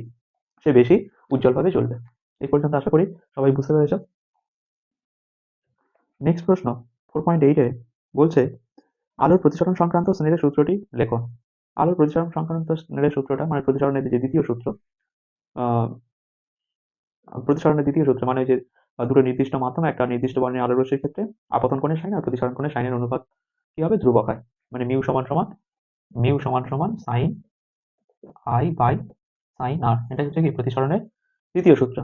Speaker 1: সে বেশি উজ্জ্বলভাবে জ্বলবে। এই পর্যন্ত আশা করি সবাই বুঝতে পেরেছ। নেক্সট প্রশ্ন 4.8 এ বলছে আলোর প্রতিসরণ সংক্রান্ত স্নেলের সূত্রটি লেখো। আলোর প্রতিসরণ সংক্রান্ত স্নেলের সূত্রটা, মানে প্রতিসরণের যে দ্বিতীয় সূত্র, আহ, প্রতিসরণের দ্বিতীয় সূত্র মানে যে দুটো নির্দিষ্ট মাধ্যম, একটা নির্দিষ্ট বর্ণের আলোর রশ্মির ক্ষেত্রে আপতন কোণের সাইন আর প্রতিসরণ কোণের সাইনের অনুপাত কি হবে, ধ্রুবক হয়। মানে মিউ সমান সমান সাইন আই বাই সাইন আর। এটা হচ্ছে কি প্রতিসরণের দ্বিতীয় সূত্র।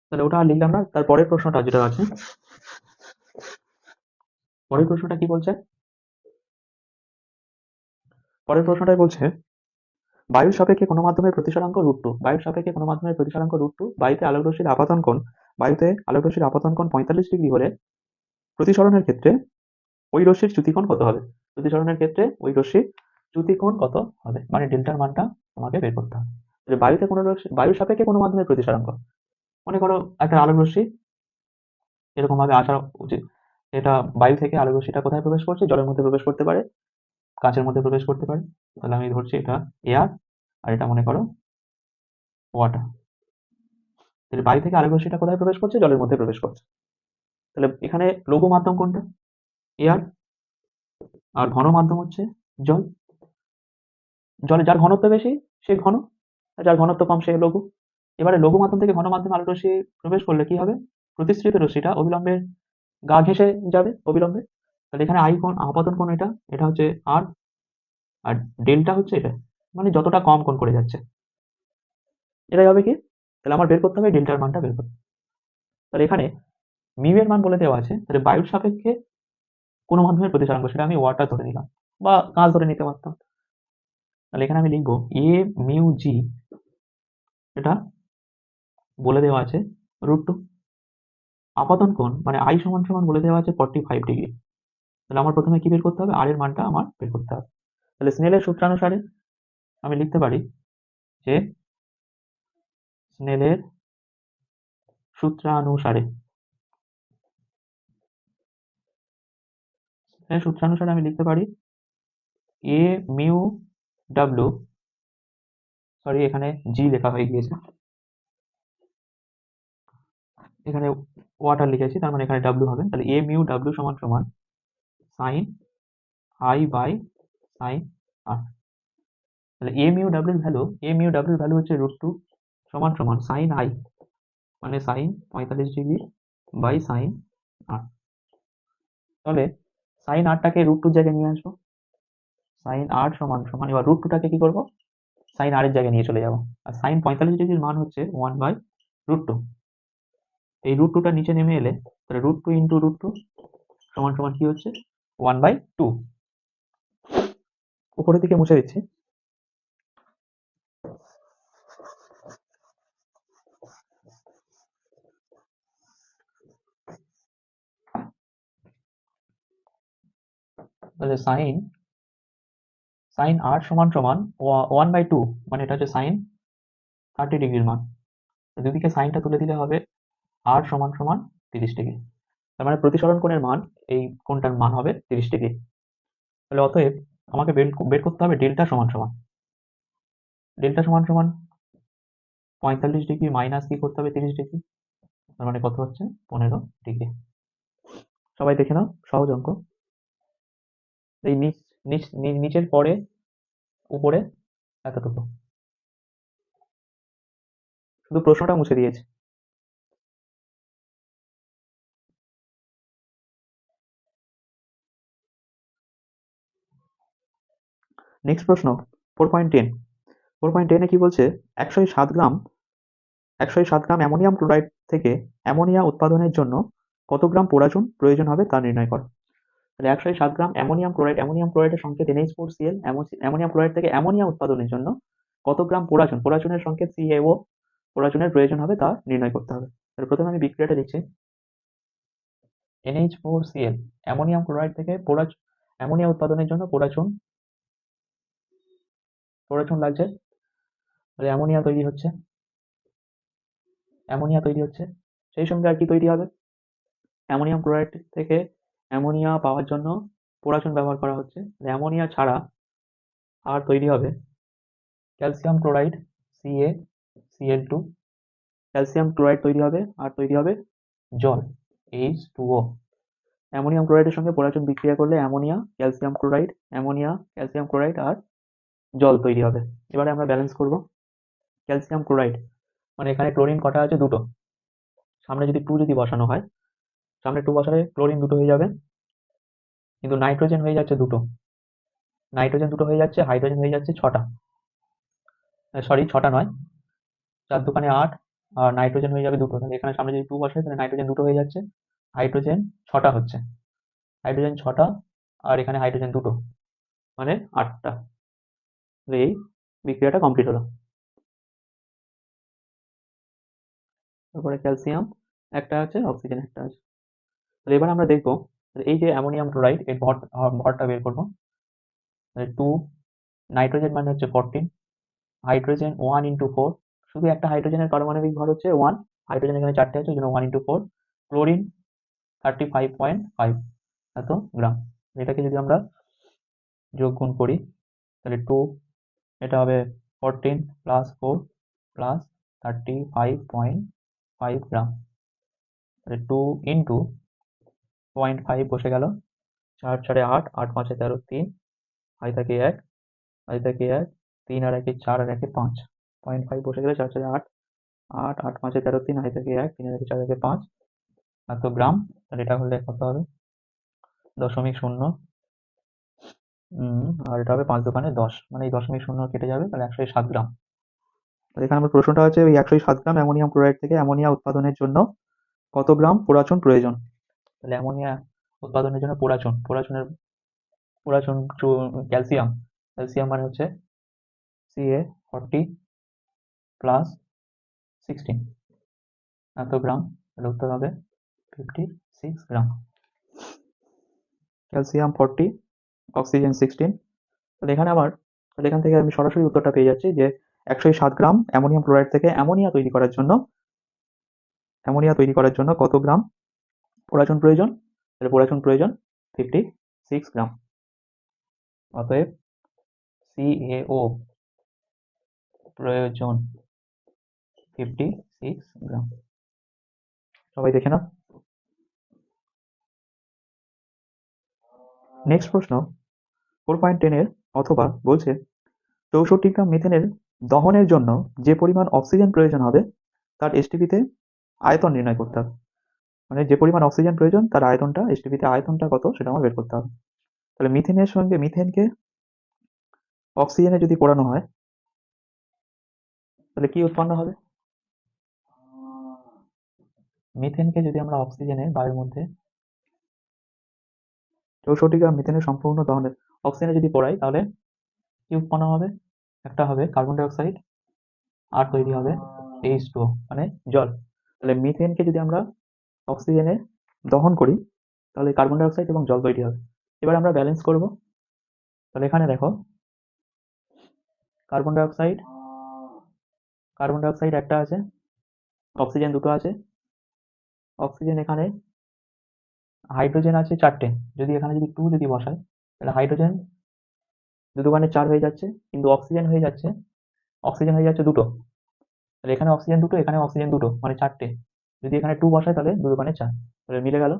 Speaker 1: তাহলে ওটা আর লিখলাম না। তার পরের প্রশ্নটা যেটা আছে, পরের প্রশ্নটা কি বলছে, পরের প্রশ্নটাই বলছে বায়ুর সাপেক্ষে কোনো মাধ্যমের প্রতিসরাঙ্ক √2, বায়ুর সাপেক্ষে কোনো মাধ্যমের প্রতিসরাঙ্ক √2, বায়ুতে আলোক রশ্মির আপতন কোণ 45 ডিগ্রি হলে প্রতিসরণের ক্ষেত্রে ওই রশ্মির চ্যুতিকোণ কত হবে। প্রতিসরণের ক্ষেত্রে ওই রশ্মির চ্যুতিকোণ কত হবে, মানে ডেল্টার মানটা তোমাকে বের করতে হবে। বায়ুতে কোনো রশ্মি, বায়ুর সাপেক্ষে কোনো মাধ্যমের প্রতিসরাঙ্ক, মনে করো একটা আলোক রশ্মি এরকম ভাবে আসা উচিত। এটা বায়ু থেকে আলোক রশ্মিটা কোথায় প্রবেশ করছে, জলের মধ্যে প্রবেশ করতে পারে, কাঁচের মধ্যে প্রবেশ করতে পারে। তাহলে আমি ধরছি এটা এয়ার, আর এটা মনে করো ওয়াটার। তাহলে বায়ু থেকে আলোক রশ্মিটা কোথায় প্রবেশ করছে, জলের মধ্যে প্রবেশ করছে। তাহলে এখানে লঘু মাধ্যম কোনটা, এয়ার, আর ঘন মাধ্যম হচ্ছে জল। জলে যার ঘনত্ব বেশি সে ঘন, আর যার ঘনত্ব কম সে লঘু। এবারে লঘু মাধ্যম থেকে ঘন মাধ্যমে আলোক রশ্মি প্রবেশ করলে কি হবে, প্রতিসৃত রশ্মিটা অবিলম্বে গা ঘেঁষে যাবে অবিলম্বে। তাহলে এখানে আই কোণ, আপতন কোণ এটা, এটা হচ্ছে আর, আর ডেল্টা হচ্ছে এটা, মানে যতটা কম কোণ করে যাচ্ছে, এটাই হবে কি। তাহলে আমার বের করতে হবে ডেল্টার মানটা বের করতে। তাহলে এখানে মিউ এর মান বলে দেওয়া আছে, তাহলে বায়ুর সাপেক্ষে কোনো মাধ্যমের প্রতিসরাঙ্ক, সেটা আমি ওয়াটার ধরে নিলাম বা কাঁচ ধরে নিতে পারতাম। তাহলে এখানে আমি লিখবো এ মিউ জি, এটা বলে দেওয়া আছে √2। আপাতন কোণ মানে আই সমান সমান বলে দেওয়া আছে 45°। তাহলে আমার প্রথমে কি বের করতে হবে, আর এর মানটা আমার বের করতে হবে। তাহলে স্নেলের সূত্রানুসারে আমি লিখতে পারি যে স্নেলের সূত্রানুসারে সূত্রানুসারে আমি লিখতে পারি এ মিউ ডাব্লিউ, সরি এখানে জি লেখা হয়ে গিয়েছে, এখানে ওয়াটার লিখেছি, তার মানে এখানে ডাব্লিউ হবে। তাহলে এ মিউ ডাব্লিউ সমান সমান সাইন আই বাই সাইন আর। তাহলে এ মিউ ডাব্লিউর ভ্যালু হচ্ছে √2 সমান সমান সাইন আই মানে সাইন 45° বাই সাইন আর। তাহলে সাইন আরটাকে √2 জায়গায় নিয়ে আসবো, সাইন আর সমান সমান, এবার √2টাকে কি করবো, সাইন আর এর জায়গায় নিয়ে চলে যাবো। আর সাইন 45°র মান হচ্ছে 1/√2। এই √2টা নিচে নেমে এলে তাহলে √2 ইন্টু √2 সমান সমান কি হচ্ছে 1/2। উপরের দিকে মুছে দিচ্ছি। তাহলে সাইন সাইন আর সমান সমান 1/2, মানে এটা হচ্ছে সাইন 30°র মান। দুদিকে সাইনটা তুলে দিলে হবে আর সমান সমান 30°। তার মানে প্রতিসরণ কোণের মান, এই কোণটার মান হবে 30°। তাহলে অতএব আমাকে বের করতে হবে ডেল্টা সমান সমান, ডেল্টা সমান সমান 45° মাইনাস কি করতে হবে 30°, তার মানে কত হচ্ছে 15°। সবাই দেখে নাও, সহজ অঙ্ক। এই নিচের পরে উপরে এতটুকু, শুধু প্রশ্নটা মুছে দিয়েছে। নেক্সট প্রশ্ন 4.10। 4.10 কি বলছে, 107 গ্রাম অ্যামোনিয়াম ক্লোরাইড থেকে অ্যামোনিয়া উৎপাদনের জন্য কত গ্রাম পোড়াচুন প্রয়োজন হবে তা নির্ণয় করো। তাহলে 107 গ্রাম অ্যামোনিয়াম ক্লোরাইডের সংকেত NH4Cl, অ্যামোনিয়াম ক্লোরাইড থেকে অ্যামোনিয়া উৎপাদনের জন্য কত গ্রাম পোড়াচুনের সংকেত CaO পোড়াচুনের প্রয়োজন হবে তা নির্ণয় করতে হবে। তাহলে প্রথমে আমি বিক্রিয়াটা লিখছি, NH4Cl অ্যামোনিয়াম ক্লোরাইড থেকে অ্যামোনিয়া উৎপাদনের জন্য পোড়াচুন লাগছে। তাহলে অ্যামোনিয়া তৈরি হচ্ছে, সেই সঙ্গে আর কি তৈরি হবে, অ্যামোনিয়াম ক্লোরাইড থেকে অ্যামোনিয়া পাওয়ার জন্য পোড়াচুন ব্যবহার করা হচ্ছে। অ্যামোনিয়া ছাড়া আর তৈরি হবে calcium chloride CaCl2, calcium chloride তৈরি হবে, আর তৈরি হবে জল H2O। অ্যামোনিয়াম ক্লোরাইডের সঙ্গে পোড়াচুন বিক্রিয়া করলে অ্যামোনিয়া ক্যালসিয়াম ক্লোরাইড আর জল তৈরি হবে। এবারে আমরা ব্যালেন্স করব। ক্যালসিয়াম ক্লোরাইড মানে এখানে ক্লোরিন কটা আছে, দুটো, সামনে যদি 2 যদি বসানো হয়, সামনে 2 বসালে ক্লোরিন দুটো হয়ে যাবে, কিন্তু নাইট্রোজেন হয়ে যাচ্ছে দুটো, হাইড্রোজেন হয়ে যাচ্ছে 6টা, সরি 6টা নয়, 4 দুগুণে 8, আর নাইট্রোজেন হয়ে যাবে দুটো। তাহলে এখানে সামনে যদি 2 বসাই তাহলে নাইট্রোজেন দুটো হয়ে যাচ্ছে, হাইড্রোজেন 6টা হচ্ছে, হাইড্রোজেন 6টা, আর এখানে হাইড্রোজেন দুটো, মানে 8টা। এই বিক্রিয়াটা কমপ্লিট হলো। তারপরে ক্যালসিয়াম একটা আছে, অক্সিজেন একটা আছে। তাহলে এবার আমরা দেখবো এই যে অ্যামোনিয়াম ক্লোরাইড এর ভরটা বের করবো। 2, নাইট্রোজেন মানে হচ্ছে 14, হাইড্রোজেন 1 ইন্টু 4, শুধু একটা হাইড্রোজেনের পারমাণবিক ভর হচ্ছে 1, হাইড্রোজেন এখানে 4টে আছে, ওই জন্য 1 ইন্টু 4, ক্লোরিন 35.5 এত গ্রাম। এটাকে যদি আমরা যোগ গুণ করি তাহলে 2, এটা হবে 14 প্লাস 4 প্লাস 35.5 গ্রাম। তাহলে 2 ইন্টু 0.5 বসে গেল, 4 4 8, 8 5 13, 3, হাই থাকে 1, 3 আর 1 4 আর 1 5, 0.5 বসে গেলে 4 4 8, 8 8 5 13, 3, হাই থাকে 1, 3 আর 1 4 আর 1 5 এত গ্রাম। তাহলে এটা হলে কত হবে 0.0, আর এটা হবে 5 দোকানে 10, মানে এই 0.0 কেটে যাবে, তাহলে 107 গ্রাম। তাহলে এখানে আমার প্রশ্নটা হচ্ছে ওই 107 গ্রাম অ্যামোনিয়াম ক্লোরাইড থেকে অ্যামোনিয়া উৎপাদনের জন্য কত গ্রাম পোড়াচুন প্রয়োজন। তাহলে অ্যামোনিয়া উৎপাদনের জন্য পোড়াচুন ক্যালসিয়াম মানে হচ্ছে Ca40+16 এত গ্রাম, তাহলে উত্তর হবে 56 গ্রাম। Calcium 40, oxygen 16। তাহলে এখান থেকে আমি সরাসরি উত্তরটা পেয়ে যাচ্ছি যে 107 গ্রাম অ্যামোনিয়াম ক্লোরাইড থেকে অ্যামোনিয়া তৈরি করার জন্য কত গ্রাম পোড়াচুন প্রয়োজন। তাহলে পোড়াচুন প্রয়োজন 56 গ্রাম। অতএব CaO প্রয়োজন 56 গ্রাম। সবাই দেখে নাও। নেক্সট প্রশ্ন 4.10 এর অথবা বলছে 64 গ্রাম মিথেনের দহনের জন্য যে পরিমাণ অক্সিজেন প্রয়োজন হবে তার এসটিপিতে আয়তন নির্ণয় করতে হবে। মানে যে পরিমাণ অক্সিজেন প্রয়োজন তার আয়তনটা, এসটিপিতে আয়তনটা কত সেটা আমার বের করতে হবে। তাহলে মিথেনের সঙ্গে মিথেনকে অক্সিজেনে যদি পোড়ানো হয় তাহলে কি উৎপন্ন হবে। মিথেনকে যদি আমরা অক্সিজেনে বায়ুর মধ্যে 64 গ্রাম মিথেনের সম্পূর্ণ দহনের অক্সিজেনে যদি পোড়াই তাহলে কি উৎপন্ন হবে। একটা হবে কার্বন ডাই অক্সাইড আর তৈরি হবে H2O মানে জল। তাহলে মিথেনকে যদি আমরা অক্সিজেনে দহন করি তাহলে কার্বন ডাই অক্সাইড এবং জল তৈরি হবে। এবার আমরা ব্যালেন্স করব। তাহলে এখানে দেখো কার্বন ডাই অক্সাইড একটা আছে, অক্সিজেন দুটো আছে, অক্সিজেন এখানে, হাইড্রোজেন আছে 4টে। যদি এখানে যদি 2 যদি বসাই তাহলে হাইড্রোজেন দুটোখানে 4 হয়ে যাচ্ছে, কিন্তু অক্সিজেন হয়ে যাচ্ছে 2টো। তাহলে এখানে অক্সিজেন দুটো, এখানে অক্সিজেন দুটো, মানে 4টে। যদি এখানে 2 বসাই তাহলে 2 দোকানে 4, তাহলে মিলে গেল।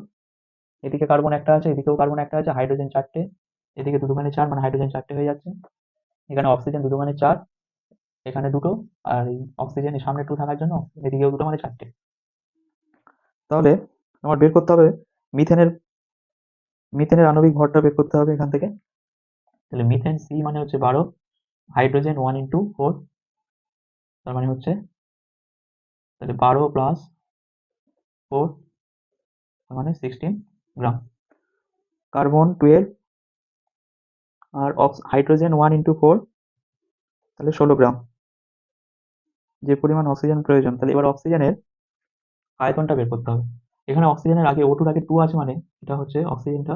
Speaker 1: এদিকে কার্বন একটা আছে, এদিকেও কার্বন একটা আছে, হাইড্রোজেন 4টে, এদিকে 2 দোকানে 4 মানে হাইড্রোজেন 4টে হয়ে যাচ্ছে। এখানে অক্সিজেন 2 দোকানে 4, এখানে দুটো, আর এই অক্সিজেন সামনে 2 থাকার জন্য এদিকেও দুটো মানে 4টে। তাহলে আমার বের করতে হবে মিথেনের আণবিক ভরটা বের করতে হবে এখান থেকে। তাহলে মিথেন সি মানে হচ্ছে 12, হাইড্রোজেন 1 × 4, তার মানে হচ্ছে তাহলে 12 + 4 মানে 16 গ্রাম। কার্বন 12 আর হাইড্রোজেন 1 × 4 তাহলে 16 গ্রাম। যে পরিমাণ অক্সিজেন প্রয়োজন, তাহলে এবার অক্সিজেনের আয়তনটা বের করতে হবে। এখানে অক্সিজেনের আগে O2 এর আগে 2 আছে, মানে এটা হচ্ছে অক্সিজেনটা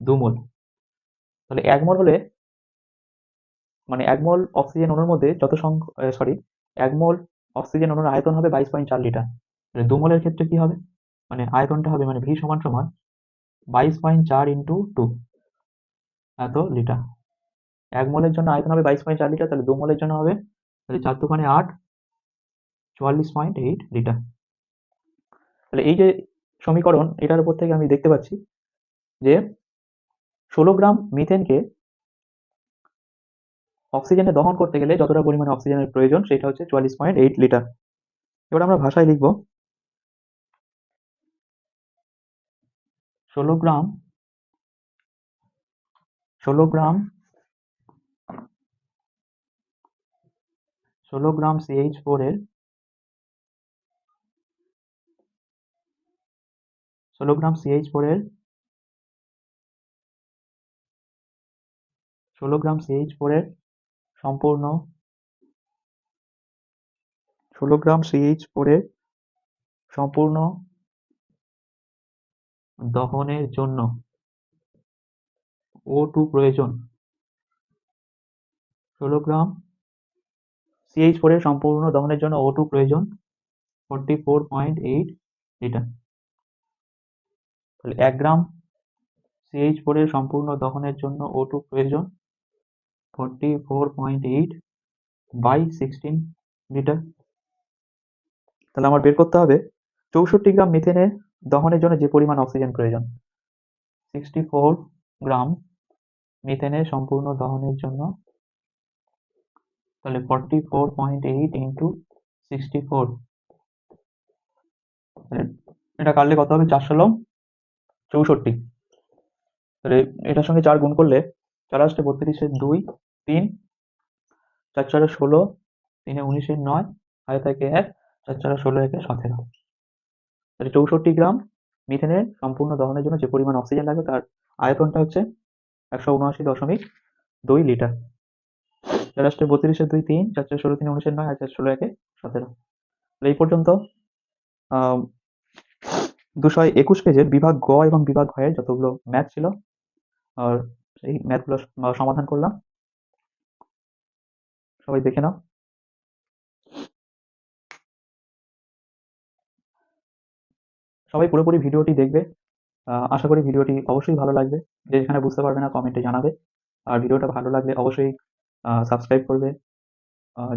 Speaker 1: 2 মোল। তাহলে 1 মোল হলে, মানে 1 মোল অক্সিজেন অণুর মধ্যে সরি 1 মোল অক্সিজেন অণুর আয়তন হবে 22.4 লিটার। তাহলে 2 মোলের ক্ষেত্রে কি হবে, মানে আয়তনটা হবে মানে V সমান 22.4 × 2 এত লিটার। 1 মোলের জন্য আয়তন হবে 22.4 লিটার, তাহলে 2 মোলের জন্য হবে তাহলে 4 দোকানে 8, 44.8 লিটার। তাহলে এই যে সমীকরণ, এটার উপর থেকে আমি দেখতে পাচ্ছি যে 16 গ্রাম মিথেনকে অক্সিজেনে দহন করতে গেলে যতটা পরিমাণে অক্সিজেনের প্রয়োজন সেটা হচ্ছে 44.8 লিটার। এবার আমরা ভাষায় লিখব 16 গ্রাম 16 গ্রাম 16 গ্রাম CH4 এর 16 গ্রাম CH4 এর 16 গ্রাম CH4 এর সম্পূর্ণ 16 গ্রাম CH4 এর সম্পূর্ণ দহনের জন্য O2 প্রয়োজন। 16 গ্রাম CH4 এর সম্পূর্ণ দহনের জন্য O2 প্রয়োজন 44.8 লিটার। তাহলে 1 গ্রাম CH4 এর সম্পূর্ণ দহনের জন্য O2 প্রয়োজন 44.8 বাই 16 লিটার। তাহলে আমার বের করতে হবে 64 গ্রাম মিথেনের দহনের জন্য যে পরিমাণ অক্সিজেন প্রয়োজন। 64 গ্রাম মিথেনের সম্পূর্ণ দহনের জন্য, তাহলে 44.8 × 64, এটা কাটলে কত হবে, 4 × 64। তাহলে এটার সঙ্গে 4 গুণ করলে 4 আসতে 32 2 3, 4 4 16, 3 19 9, হাতে থাকে 1, 4 4 16 1 17। তাহলে 64 গ্রাম মিথেনের সম্পূর্ণ দহনের জন্য যে পরিমাণ অক্সিজেন লাগবে তার আয়তনটা হচ্ছে 179.2 লিটার। তাহলে আসছে 32 2 3 4 16 3 19 9 আর 16 1 17। এই পর্যন্ত 221 পেজের বিভাগ গ এবং বিভাগ ঘ এর যতগুলো ম্যাথ ছিল আর সেই ম্যাথগুলো সমাধান করলাম। সবাই দেখে নাও। সবাই পুরোপুরি ভিডিওটি দেখবে। আশা করি ভিডিওটি অবশ্যই ভালো লাগবে। যে যেখানে বুঝতে পারবে না কমেন্টে জানাবে। আর ভিডিওটা ভালো লাগলে অবশ্যই সাবস্ক্রাইব করবে।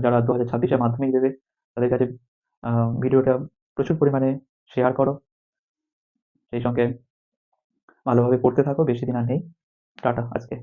Speaker 1: যারা 2026-এ মাধ্যমিক দেবে তাদের কাছে ভিডিওটা প্রচুর পরিমাণে শেয়ার করো। সেই সঙ্গে ভালোভাবে পড়তে থাকো, বেশি দিন আর নেই। টাটা আজকে।